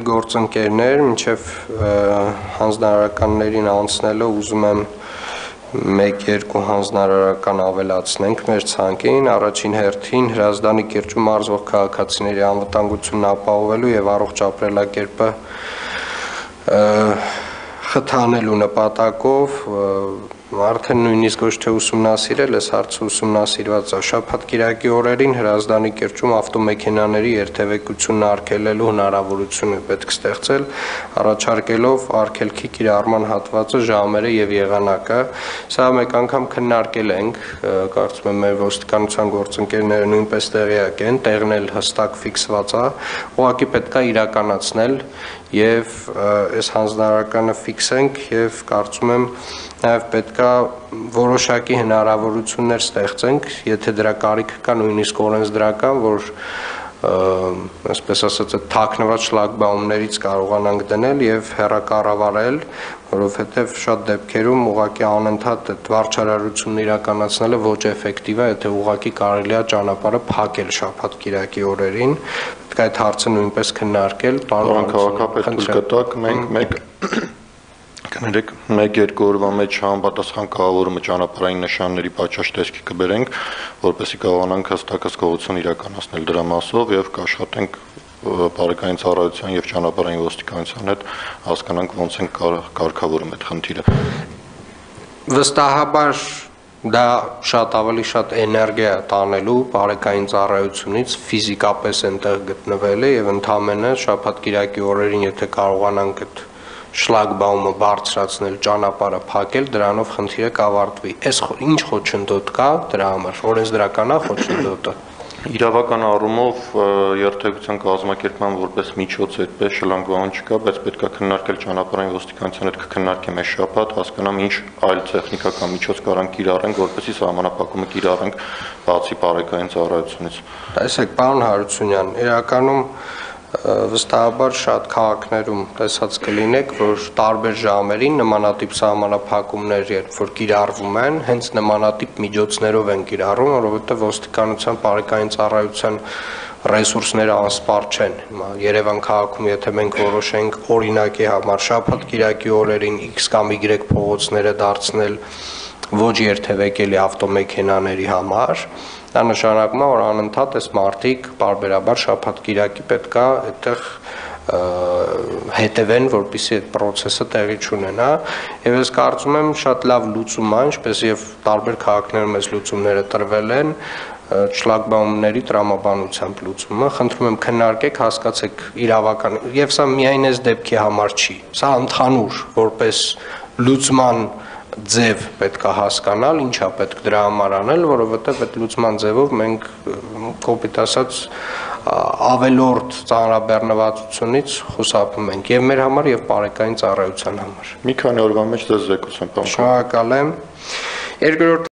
գործընկերներ, մինչև հանձնարարականներին անցնելը ուզում եմ 1-2 հանձնարարական ավելացնենք մեր ցանկին, առաջին հերթին Հրազդանի կիրճում մարզվող քաղաքացիների անվտանգությունն ապահովելու եւ առողջ ապրելակերպը խթանելու նպատակով արդեն նույնիսկ ոչ թե ուսումնասիրել, այս հարցը ուսումնասիրված է շաբաթ-կիրակի օրերին Հրազդանի կիրճում ավտոմեքենաների երթևեկությունն արգելելու հնարավորություն է պետք ստեղծել, առաջարկելով արգելքի կիրառման հատվածը, ժամերը եւ եղանակը։ Սա մեկ անգամ քննարկել ենք, կարծում եմ մեր ոստիկանության գործընկերները նույնպես տեղյակ են, տեղն էլ հստակ ֆիքսված է, ուղղակի պետք է իրականացնել եւ այս հանձնարարականը ֆիքսենք եւ կարծում եմ նաեւ պետքա որոշակի հնարավորություններ ստեղծենք, եթե դրա կարիքը կա նույնիսկ օրենսդրական, որ այսպես ասած թաքնված շլագբաումներից կարողանանք դնել եւ հեռակառավարել, որովհետեւ շատ դեպքերում ուղղակի անընդհատ այդ վարչարարությունն իրականացնելը ոչ էֆեկտիվ է, եթե ուղղակի կարելի է ճանապարհը փակել շաբաթ-կիրակի օրերին, պետք է այդ հարցը նույնպես քննարկել, պարոն քաղաքապետ, թույլ կտակ մենք կներեք 1-2 օրվա մեջ համապատասխան կառավարումը ճանապարհային նշանների պատշաճ տեսքի կբերենք, որպեսզի կարողանանք հստակ հսկողություն իրականացնել դրա մասով եւ կաշխատենք բարեկային ծառայության եւ ճանապարհային ոստիկանության հետ հասկանանք ոնց են կարգավորում այդ խնդիրը։ Վստահաբար դա շատ ավելի շատ էներգիա է տանելու բարեկային ծառայությունից ֆիզիկապես այնտեղ գտնվելը եւ ընդամենը շաբաթ-կիրակի օրերին եթե կարողանանք այդ շլագբաումը բարձրացնել, ճանապարհը փակել, դրանով խնդիրը կավարտվի։ Այս ինչ խոչընդոտ կա դրա համար, օրենսդրական է խոչընդոտը։ Իրավական առումով երթևեկության կազմակերպման որպես միջոց այդպես շլագբաում չկա, բայց պետք է քննարկել ճանապարհային ոստիկանության հետ կքննարկեմ այս շաբաթ, հասկանամ ինչ այլ տեխնիկական միջոց կարանք կիրառենք, որպեսզի սահմանափակումը կիրառենք բացի բարեկային ծառայությունից։ Տեսեք, պարոն Հարությունյան, իրականում վստահաբար շատ քաղաքներում տեսած կլինեք, որ տարբեր ժամերին նմանատիպ սահմանափակումներ երբ որ կիրառվում են, հենց նմանատիպ միջոցներով են կիրառվում, որովհետև ոստիկանության բարեկային ծառայության ռեսուրսները անսպառ չեն։ Երևան քաղաքում եթե մենք որոշենք օրինակի համար շաբաթ-կիրակի օրերին X կամ Y փողոցները դարձնել ոչ երթևեկելի ավտոմեքենաների համար, դա նշանակում է, որ անընդհատ այս մարդիկ բարբերաբար շաբաթ-կիրակի պետք է այդտեղ հետևեն, որպեսզի այդ process-ը տեղի չունենա, եւ ես կարծում եմ շատ լավ լուծում է, ինչպես եւ տարբեր քաղաքներում այս լուծումները տրվել են, շլագբաումների տրամաբանությամբ լուծումը, խնդրում եմ քննարկեք, հասկացեք իրավական, եւ սա միայն այս դեպքի համար չի, սա ընդհանուր որպես լուծման ձև պետք է հասկանալ, ինչա պետք դրա համար անել, որովհետև այդ լուծման ձևով մենք կոպիտ ասած ավելորդ ծանրաբեռնվածությունից խուսափում ենք եւ մեր համար եւ բարեկային ծառայության համար։ Մի քանի օրվա մեջ ձեզ զեկուցեմ, պարոն։ Շնորհակալ եմ։ Երկրորդ